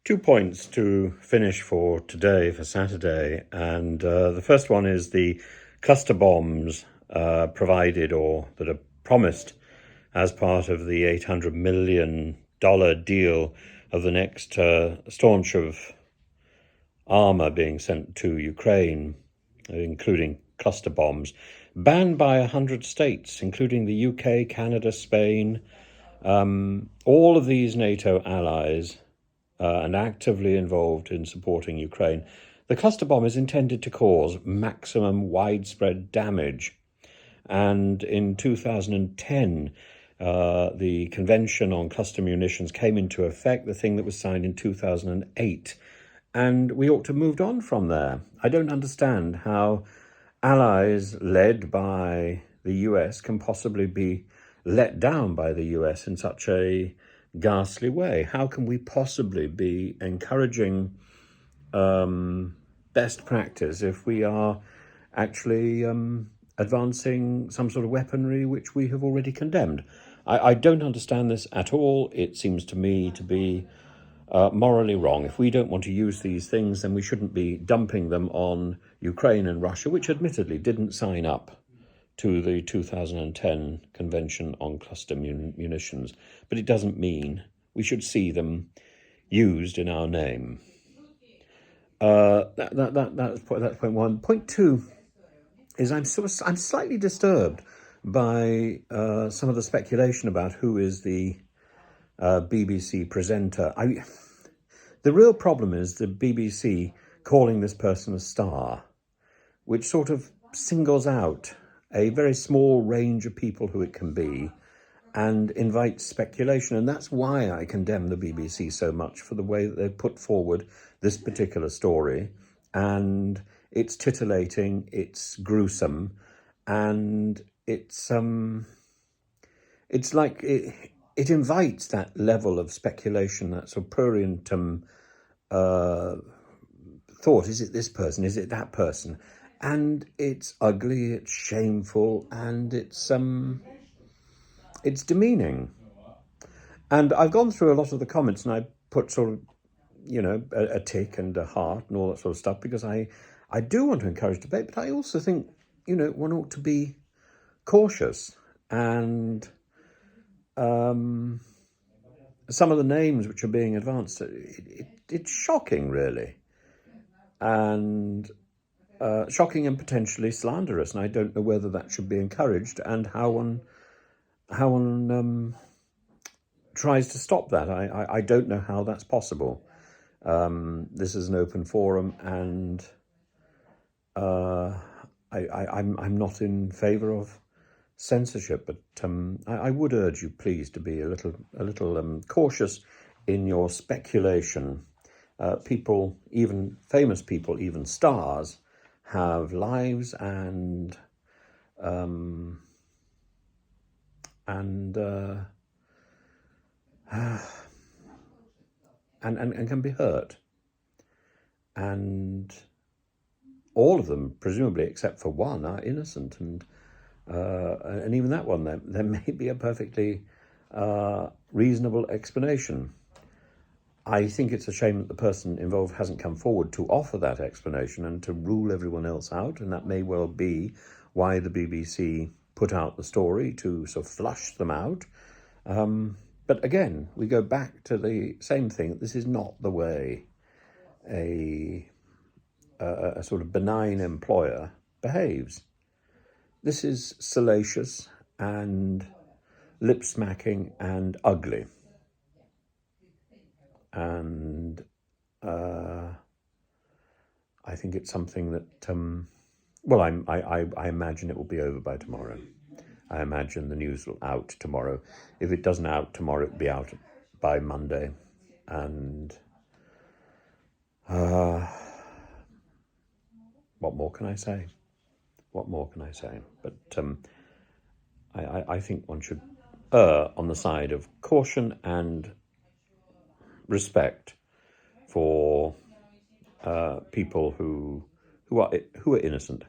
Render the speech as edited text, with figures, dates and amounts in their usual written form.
2 points to finish for today, for Saturday, and the first one is the cluster bombs provided or that are promised as part of the $800 million deal of the next staunch of armour being sent to Ukraine, including cluster bombs, banned by 100 states, including the UK, Canada, Spain, all of these NATO allies, and actively involved in supporting Ukraine. The cluster bomb is intended to cause maximum widespread damage. And in 2010, the Convention on Cluster Munitions came into effect, the thing that was signed in 2008. And we ought to have moved on from there. I don't understand how allies led by the US can possibly be let down by the US in such a ghastly way. How can we possibly be encouraging best practice if we are actually advancing some sort of weaponry which we have already condemned? I don't understand this at all. It seems to me to be morally wrong. If we don't want to use these things, then we shouldn't be dumping them on Ukraine and Russia, which admittedly didn't sign up to the 2010 Convention on Cluster Munitions, but it doesn't mean we should see them used in our name. That's point one. Point two is I'm slightly disturbed by some of the speculation about who is the BBC presenter. The real problem is the BBC calling this person a star, which sort of singles out a very small range of people who it can be and invites speculation. And that's why I condemn the BBC so much for the way that they've put forward this particular story. And it's titillating, it's gruesome, and it's like it invites that level of speculation, that sort of prurient thought. Is it this person? Is it that person? And it's ugly, it's shameful, and it's demeaning. And I've gone through a lot of the comments and I put sort of, a tick and a heart and all that sort of stuff, because I do want to encourage debate, but I also think, one ought to be cautious. And some of the names which are being advanced, it's shocking, really. And shocking and potentially slanderous, and I don't know whether that should be encouraged and how one tries to stop that. I don't know how that's possible. This is an open forum, and I'm not in favour of censorship, but I would urge you, please, to be a little cautious in your speculation. People, even famous people, even stars, have lives and can be hurt, and all of them, presumably except for one, are innocent, and even that one, there may be a perfectly reasonable explanation. I think it's a shame that the person involved hasn't come forward to offer that explanation and to rule everyone else out, and that may well be why the BBC put out the story, to sort of flush them out. But again, we go back to the same thing. This is not the way a sort of benign employer behaves. This is salacious and lip-smacking and ugly. And I think it's something that, I imagine it will be over by tomorrow. I imagine the news will out tomorrow. If it doesn't out tomorrow, it'll be out by Monday. And what more can I say? What more can I say? But I think one should err on the side of caution and respect for people who are innocent.